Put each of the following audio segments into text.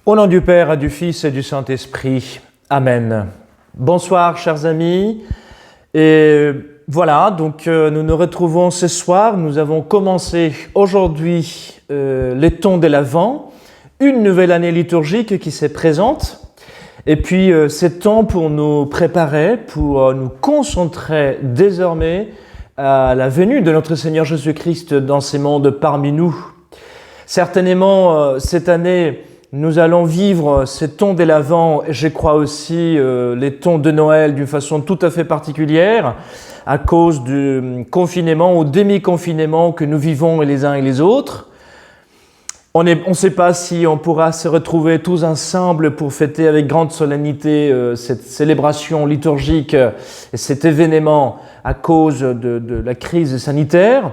Au nom du Père, et du Fils et du Saint-Esprit. Amen. Bonsoir, chers amis. Et voilà, donc nous nous retrouvons ce soir. Nous avons commencé aujourd'hui les temps de l'Avent, une nouvelle année liturgique qui se présente. Et puis c'est temps pour nous préparer, pour nous concentrer désormais à la venue de notre Seigneur Jésus-Christ dans ces mondes parmi nous. Certainement, cette année, nous allons vivre ces temps de l'Avent et je crois aussi les temps de Noël d'une façon tout à fait particulière à cause du confinement ou demi-confinement que nous vivons les uns et les autres. On ne sait pas si on pourra se retrouver tous ensemble pour fêter avec grande solennité cette célébration liturgique et cet événement à cause de la crise sanitaire.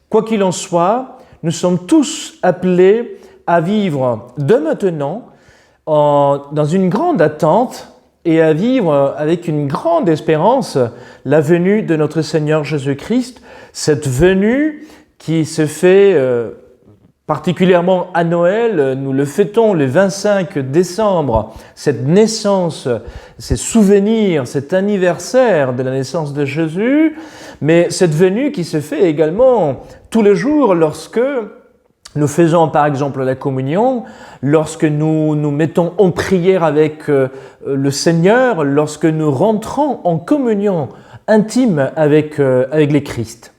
Quoi qu'il en soit, nous sommes tous appelés à vivre de maintenant dans une grande attente et à vivre avec une grande espérance la venue de notre Seigneur Jésus-Christ, cette venue qui se fait particulièrement à Noël. Nous le fêtons le 25 décembre, cette naissance, ces souvenirs, cet anniversaire de la naissance de Jésus, mais cette venue qui se fait également tous les jours lorsque nous faisons par exemple la communion, lorsque nous nous mettons en prière avec le Seigneur, lorsque nous rentrons en communion intime avec le Christ.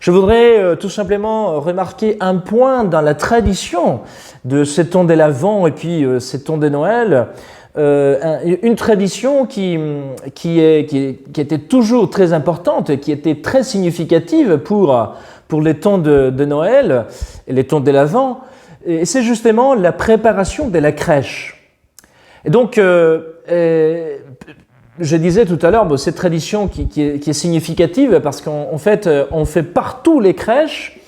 Je voudrais tout simplement remarquer un point dans la tradition de ces temps de l'Avent et puis ces temps de Noël, une tradition qui était toujours très importante et qui était très significative pour les temps de Noël et les temps de l'Avent, et c'est justement la préparation de la crèche. Et donc, je disais tout à l'heure, cette tradition qui est significative parce qu'en fait, on fait partout les crèches,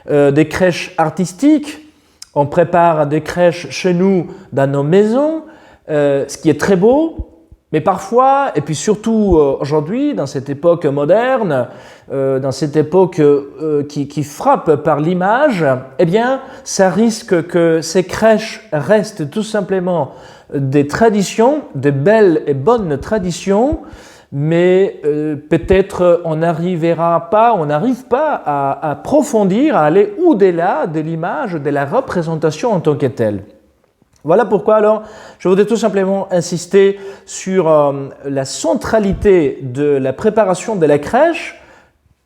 des crèches artistiques, on prépare des crèches chez nous dans nos maisons, ce qui est très beau. Mais parfois, et puis surtout aujourd'hui, dans cette époque moderne, dans cette époque qui frappe par l'image, eh bien, ça risque que ces crèches restent tout simplement des traditions, des belles et bonnes traditions, mais peut-être on n'arrive pas à approfondir, à aller au-delà de l'image, de la représentation en tant que telle. Voilà pourquoi alors je voudrais tout simplement insister sur la centralité de la préparation de la crèche,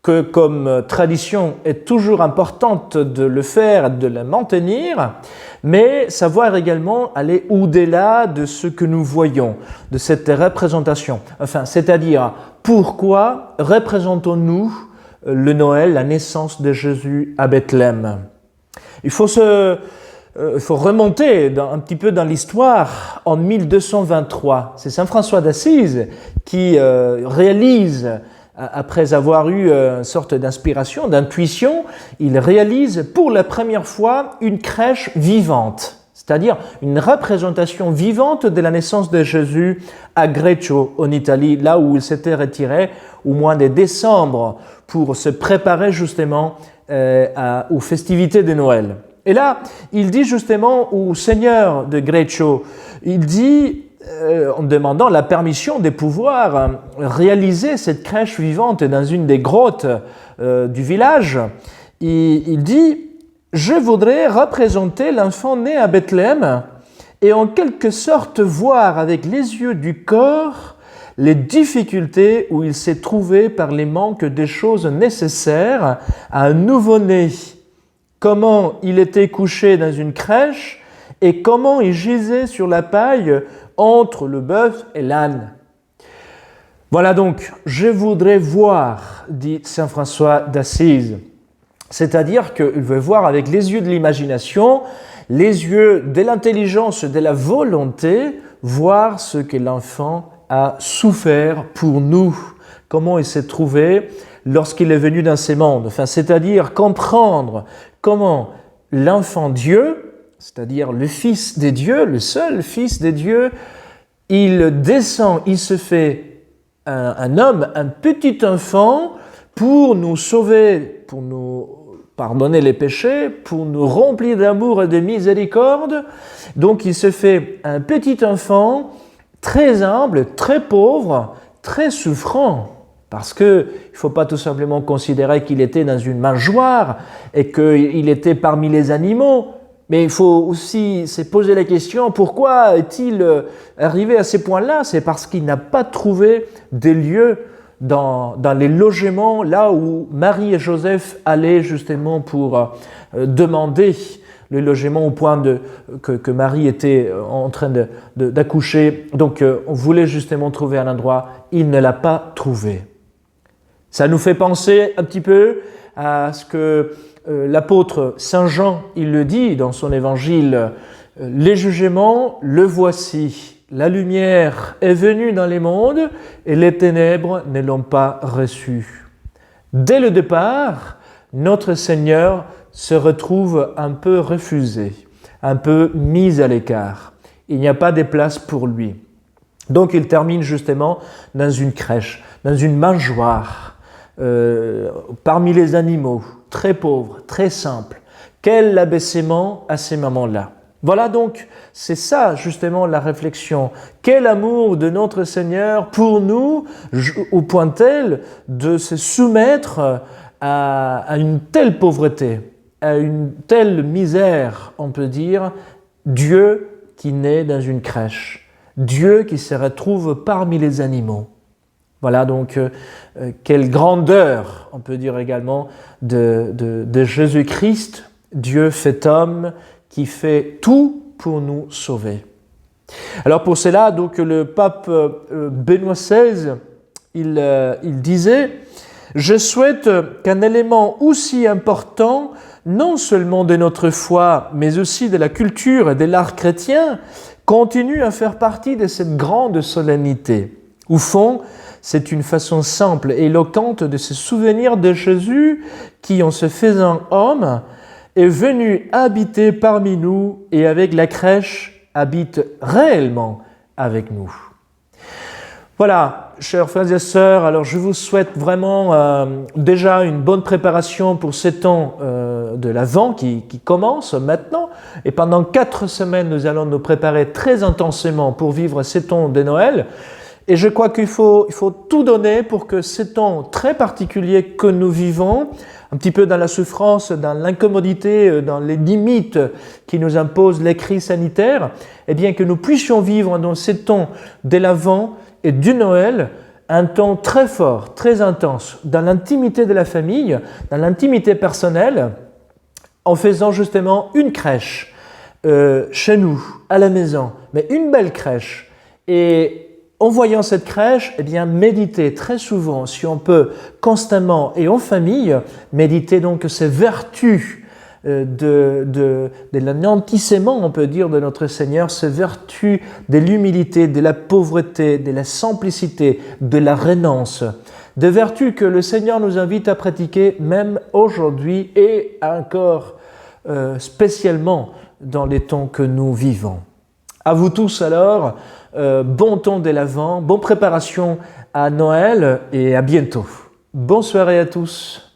que comme tradition est toujours importante de le faire, de la maintenir, mais savoir également aller au-delà de ce que nous voyons, de cette représentation. Enfin, c'est-à-dire, pourquoi représentons-nous le Noël, la naissance de Jésus à Bethléem ? Il faut remonter un petit peu dans l'histoire. En 1223, c'est Saint François d'Assise qui réalise, après avoir eu une sorte d'inspiration, d'intuition, il réalise pour la première fois une crèche vivante, c'est-à-dire une représentation vivante de la naissance de Jésus à Greccio, en Italie, là où il s'était retiré au mois de décembre pour se préparer justement aux festivités de Noël. Et là, il dit justement au Seigneur de Greccio, il dit, en demandant la permission de pouvoir réaliser cette crèche vivante dans une des grottes du village, il dit « Je voudrais représenter l'enfant né à Bethléem et en quelque sorte voir avec les yeux du corps les difficultés où il s'est trouvé par les manques des choses nécessaires à un nouveau-né. Comment il était couché dans une crèche et comment il gisait sur la paille entre le bœuf et l'âne. » Voilà donc, je voudrais voir, dit Saint François d'Assise. C'est-à-dire qu'il veut voir avec les yeux de l'imagination, les yeux de l'intelligence, de la volonté, voir ce que l'enfant a souffert pour nous, comment il s'est trouvé lorsqu'il est venu dans ces mondes. Enfin, c'est-à-dire comprendre comment l'enfant Dieu, c'est-à-dire le Fils des dieux, le seul Fils des dieux, il descend, il se fait un homme, un petit enfant, pour nous sauver, pardonner les péchés, pour nous remplir d'amour et de miséricorde. Donc il se fait un petit enfant très humble, très pauvre, très souffrant. Parce qu'il ne faut pas tout simplement considérer qu'il était dans une mangeoire et qu'il était parmi les animaux. Mais il faut aussi se poser la question, pourquoi est-il arrivé à ces points-là? C'est parce qu'il n'a pas trouvé des lieux dans les logements, là où Marie et Joseph allaient justement pour demander le logement au point que Marie était en train d'accoucher. Donc on voulait justement trouver un endroit, il ne l'a pas trouvé. Ça nous fait penser un petit peu à ce que l'apôtre Saint Jean, il le dit dans son évangile, « Les jugements, le voici. La lumière est venue dans les mondes et les ténèbres ne l'ont pas reçue. » Dès le départ, notre Seigneur se retrouve un peu refusé, un peu mis à l'écart. Il n'y a pas de place pour lui. Donc il termine justement dans une crèche, dans une mangeoire, parmi les animaux, très pauvre, très simple. Quel abaissement à ces moments-là. Voilà donc, c'est ça justement la réflexion. Quel amour de notre Seigneur pour nous, au point tel de se soumettre à une telle pauvreté, à une telle misère, on peut dire, Dieu qui naît dans une crèche, Dieu qui se retrouve parmi les animaux. Voilà donc quelle grandeur, on peut dire également, de Jésus-Christ, Dieu fait homme, qui fait tout pour nous sauver. Alors pour cela, donc le pape Benoît XVI, il disait « Je souhaite qu'un élément aussi important, non seulement de notre foi, mais aussi de la culture et de l'art chrétien, continue à faire partie de cette grande solennité. Au fond, c'est une façon simple et éloquente de se souvenir de Jésus qui, en se faisant homme, est venu habiter parmi nous et avec la crèche habite réellement avec nous. » Voilà, chers frères et sœurs, alors je vous souhaite vraiment déjà une bonne préparation pour ces temps de l'Avent qui commence maintenant. Et pendant 4 semaines, nous allons nous préparer très intensément pour vivre ces temps de Noël. Et je crois qu'il faut tout donner pour que ces temps très particuliers que nous vivons, un petit peu dans la souffrance, dans l'incommodité, dans les limites qui nous imposent les crises sanitaires, eh bien que nous puissions vivre dans ces temps de l'Avent et du Noël un temps très fort, très intense, dans l'intimité de la famille, dans l'intimité personnelle, en faisant justement une crèche chez nous, à la maison, mais une belle crèche. Et en voyant cette crèche, eh bien, méditer très souvent, si on peut, constamment et en famille, méditer donc ces vertus de l'anéantissement, on peut dire, de notre Seigneur, ces vertus de l'humilité, de la pauvreté, de la simplicité, de la renonce, des vertus que le Seigneur nous invite à pratiquer même aujourd'hui et encore spécialement dans les temps que nous vivons. À vous tous alors, bon temps de l'Avent, bonne préparation à Noël et à bientôt. Bonne soirée à tous.